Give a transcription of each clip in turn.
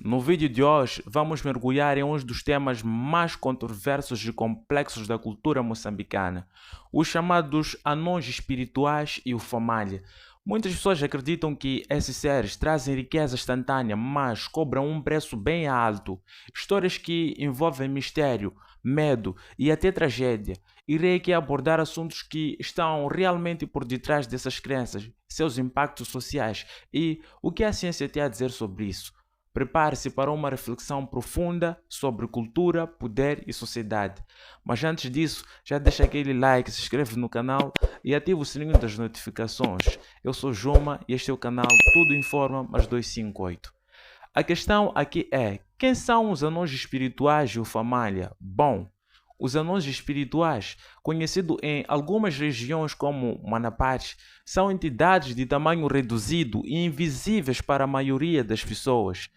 No vídeo de hoje, vamos mergulhar em um dos temas mais controversos e complexos da cultura moçambicana, os chamados anões espirituais e o Famalha. Muitas pessoas acreditam que esses seres trazem riqueza instantânea, mas cobram um preço bem alto. Histórias que envolvem mistério, medo e até tragédia. Irei aqui abordar assuntos que estão realmente por detrás dessas crenças, seus impactos sociais e o que a ciência tem a dizer sobre isso. Prepare-se para uma reflexão profunda sobre cultura, poder e sociedade. Mas antes disso, já deixa aquele like, se inscreve no canal e ativa o sininho das notificações. Eu sou Joma e este é o canal Tudo Informa mais 258. A questão aqui é, quem são os anões espirituais e o Famalha? Bom, os anões espirituais, conhecidos em algumas regiões como Manapares, são entidades de tamanho reduzido e invisíveis para a maioria das pessoas.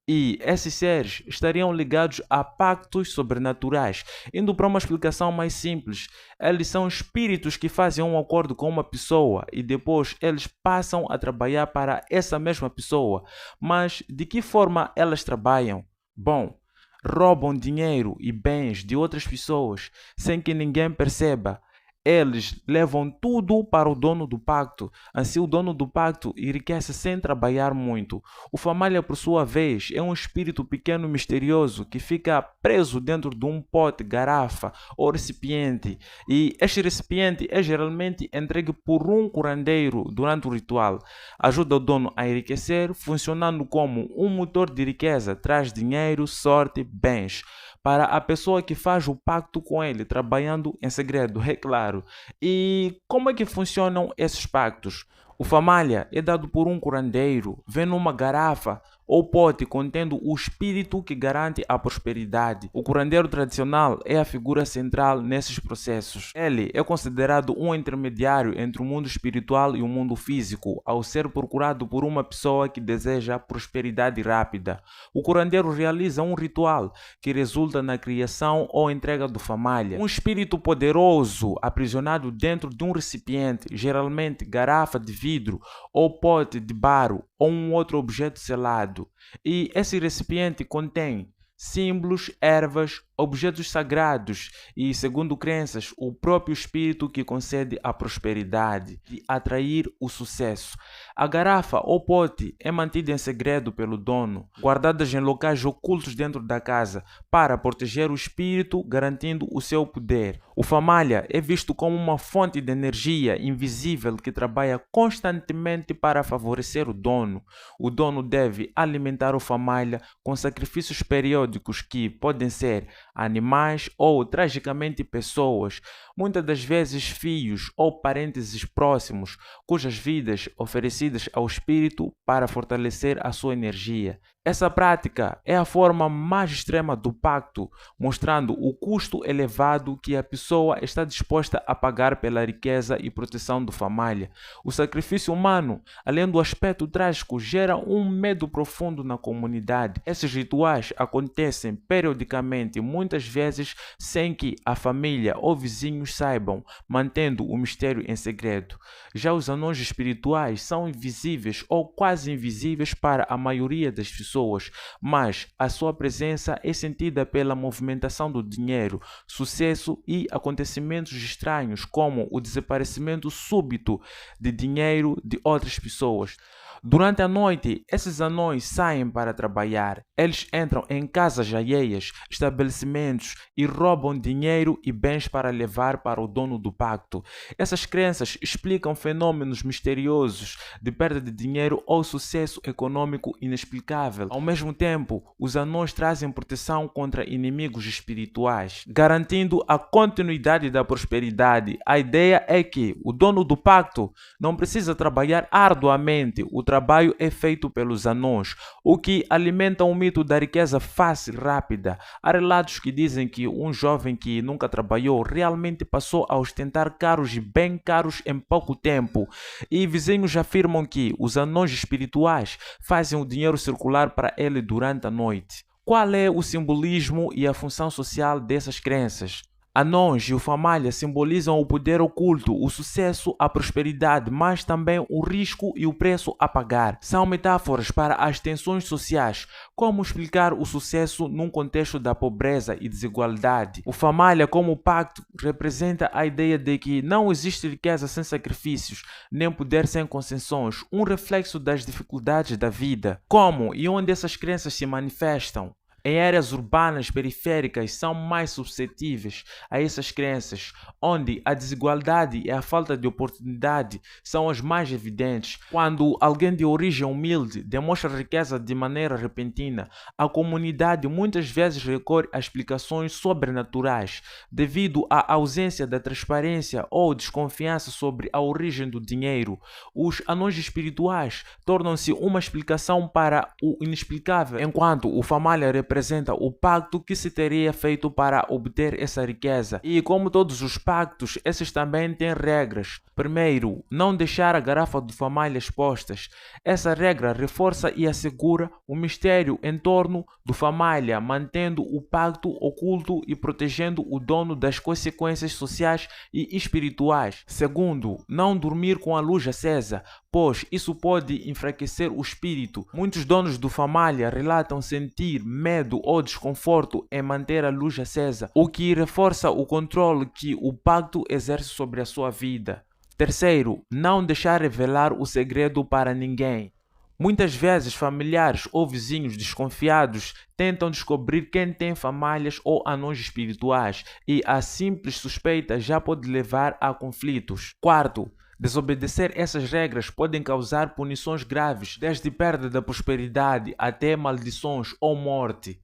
E esses seres estariam ligados a pactos sobrenaturais. Indo para uma explicação mais simples, eles são espíritos que fazem um acordo com uma pessoa e depois eles passam a trabalhar para essa mesma pessoa. Mas de que forma elas trabalham? Bom, roubam dinheiro e bens de outras pessoas sem que ninguém perceba. Eles levam tudo para o dono do pacto, assim o dono do pacto enriquece sem trabalhar muito. O Famalha, por sua vez, é um espírito pequeno e misterioso que fica preso dentro de um pote, garrafa ou recipiente, e este recipiente é geralmente entregue por um curandeiro durante o ritual. Ajuda o dono a enriquecer, funcionando como um motor de riqueza, traz dinheiro, sorte, bens para a pessoa que faz o pacto com ele, trabalhando em segredo, é claro. E como é que funcionam esses pactos? O Famalha é dado por um curandeiro, vem numa garrafa ou pote contendo o espírito que garante a prosperidade. O curandeiro tradicional é a figura central nesses processos. Ele é considerado um intermediário entre o mundo espiritual e o mundo físico, ao ser procurado por uma pessoa que deseja prosperidade rápida. O curandeiro realiza um ritual que resulta na criação ou entrega do Famalha, um espírito poderoso aprisionado dentro de um recipiente, geralmente garrafa de vidro ou pote de barro ou um outro objeto selado. E esse recipiente contém símbolos, ervas, objetos sagrados e, segundo crenças, o próprio espírito que concede a prosperidade e atrair o sucesso. A garrafa ou pote é mantida em segredo pelo dono, guardadas em locais ocultos dentro da casa para proteger o espírito, garantindo o seu poder. O Famalha é visto como uma fonte de energia invisível que trabalha constantemente para favorecer o dono. O dono deve alimentar o Famalha com sacrifícios periódicos que podem ser animais ou, tragicamente, pessoas, muitas das vezes filhos ou parentes próximos, cujas vidas oferecidas ao espírito para fortalecer a sua energia. Essa prática é a forma mais extrema do pacto, mostrando o custo elevado que a pessoa está disposta a pagar pela riqueza e proteção do Famalha. O sacrifício humano, além do aspecto trágico, gera um medo profundo na comunidade. Esses rituais acontecem periodicamente, muitas vezes sem que a família ou vizinhos saibam, mantendo o mistério em segredo. Já os anões espirituais são invisíveis ou quase invisíveis para a maioria das pessoas, mas a sua presença é sentida pela movimentação do dinheiro, sucesso e acontecimentos estranhos, como o desaparecimento súbito de dinheiro de outras pessoas. Durante a noite, esses anões saem para trabalhar. Eles entram em casas alheias, estabelecimentos e roubam dinheiro e bens para levar para o dono do pacto. Essas crenças explicam fenômenos misteriosos de perda de dinheiro ou sucesso econômico inexplicável. Ao mesmo tempo, os anões trazem proteção contra inimigos espirituais, garantindo a continuidade da prosperidade. A ideia é que o dono do pacto não precisa trabalhar arduamente. O trabalho é feito pelos anões, o que alimenta o mito da riqueza fácil e rápida. Há relatos que dizem que um jovem que nunca trabalhou realmente passou a ostentar carros e bem caros em pouco tempo. E vizinhos afirmam que os anões espirituais fazem o dinheiro circular para ele durante a noite. Qual é o simbolismo e a função social dessas crenças? Anões e o Famalha simbolizam o poder oculto, o sucesso, a prosperidade, mas também o risco e o preço a pagar. São metáforas para as tensões sociais. Como explicar o sucesso num contexto da pobreza e desigualdade? O Famalha, como pacto, representa a ideia de que não existe riqueza sem sacrifícios, nem poder sem concessões, um reflexo das dificuldades da vida. Como e onde essas crenças se manifestam? Em áreas urbanas periféricas são mais suscetíveis a essas crenças, onde a desigualdade e a falta de oportunidade são as mais evidentes. Quando alguém de origem humilde demonstra riqueza de maneira repentina, a comunidade muitas vezes recorre a explicações sobrenaturais, devido à ausência da transparência ou desconfiança sobre a origem do dinheiro. Os anões espirituais tornam-se uma explicação para o inexplicável, enquanto o Famalha representa o pacto que se teria feito para obter essa riqueza. E como todos os pactos, esses também têm regras. Primeiro, não deixar a garrafa do Famalha expostas. Essa regra reforça e assegura o mistério em torno do Famalha, mantendo o pacto oculto e protegendo o dono das consequências sociais e espirituais. Segundo, não dormir com a luz acesa, pois isso pode enfraquecer o espírito. Muitos donos do Famalha relatam sentir medo ou desconforto em manter a luz acesa, o que reforça o controle que o pacto exerce sobre a sua vida. Terceiro, não deixar revelar o segredo para ninguém. Muitas vezes, familiares ou vizinhos desconfiados tentam descobrir quem tem famalhas ou anões espirituais, e a simples suspeita já pode levar a conflitos. Quarto, desobedecer essas regras podem causar punições graves, desde perda da prosperidade até maldições ou morte.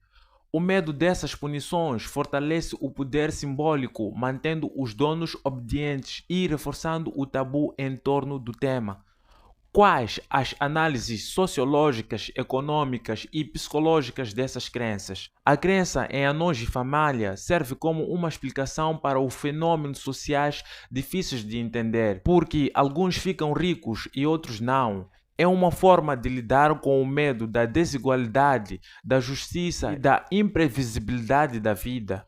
O medo dessas punições fortalece o poder simbólico, mantendo os donos obedientes e reforçando o tabu em torno do tema. Quais as análises sociológicas, econômicas e psicológicas dessas crenças? A crença em anões de família serve como uma explicação para os fenômenos sociais difíceis de entender, porque alguns ficam ricos e outros não. É uma forma de lidar com o medo da desigualdade, da justiça e da imprevisibilidade da vida.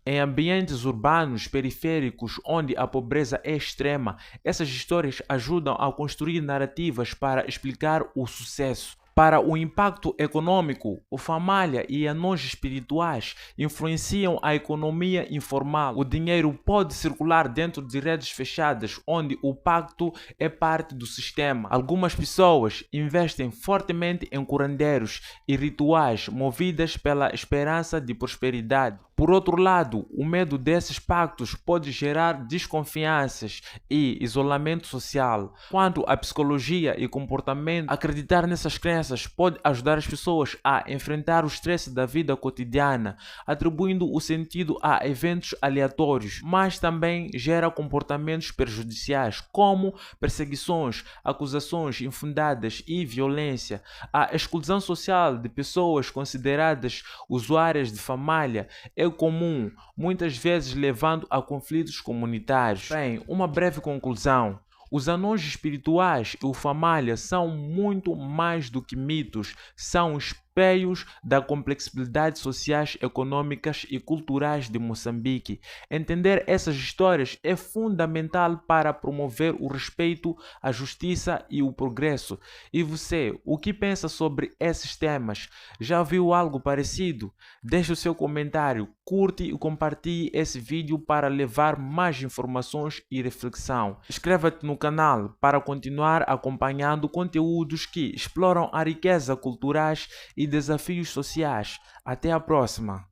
Em ambientes urbanos periféricos onde a pobreza é extrema, essas histórias ajudam a construir narrativas para explicar o sucesso. Para o impacto econômico, o Famalha e anões espirituais influenciam a economia informal. O dinheiro pode circular dentro de redes fechadas, onde o pacto é parte do sistema. Algumas pessoas investem fortemente em curandeiros e rituais movidas pela esperança de prosperidade. Por outro lado, o medo desses pactos pode gerar desconfianças e isolamento social. Quanto à psicologia e comportamento, acreditar nessas crenças pode ajudar as pessoas a enfrentar o estresse da vida cotidiana, atribuindo o sentido a eventos aleatórios, mas também gera comportamentos prejudiciais, como perseguições, acusações infundadas e violência. A exclusão social de pessoas consideradas usuárias de família é comum, muitas vezes levando a conflitos comunitários. Bem, uma breve conclusão. Os anões espirituais e o Famalha são muito mais do que mitos, são espelhos da complexidade sociais, econômicas e culturais de Moçambique. Entender essas histórias é fundamental para promover o respeito, a justiça e o progresso. E você, o que pensa sobre esses temas? Já viu algo parecido? Deixe o seu comentário, curte e compartilhe esse vídeo para levar mais informações e reflexão. Inscreva-te no canal para continuar acompanhando conteúdos que exploram a riqueza culturais e desafios sociais. Até a próxima!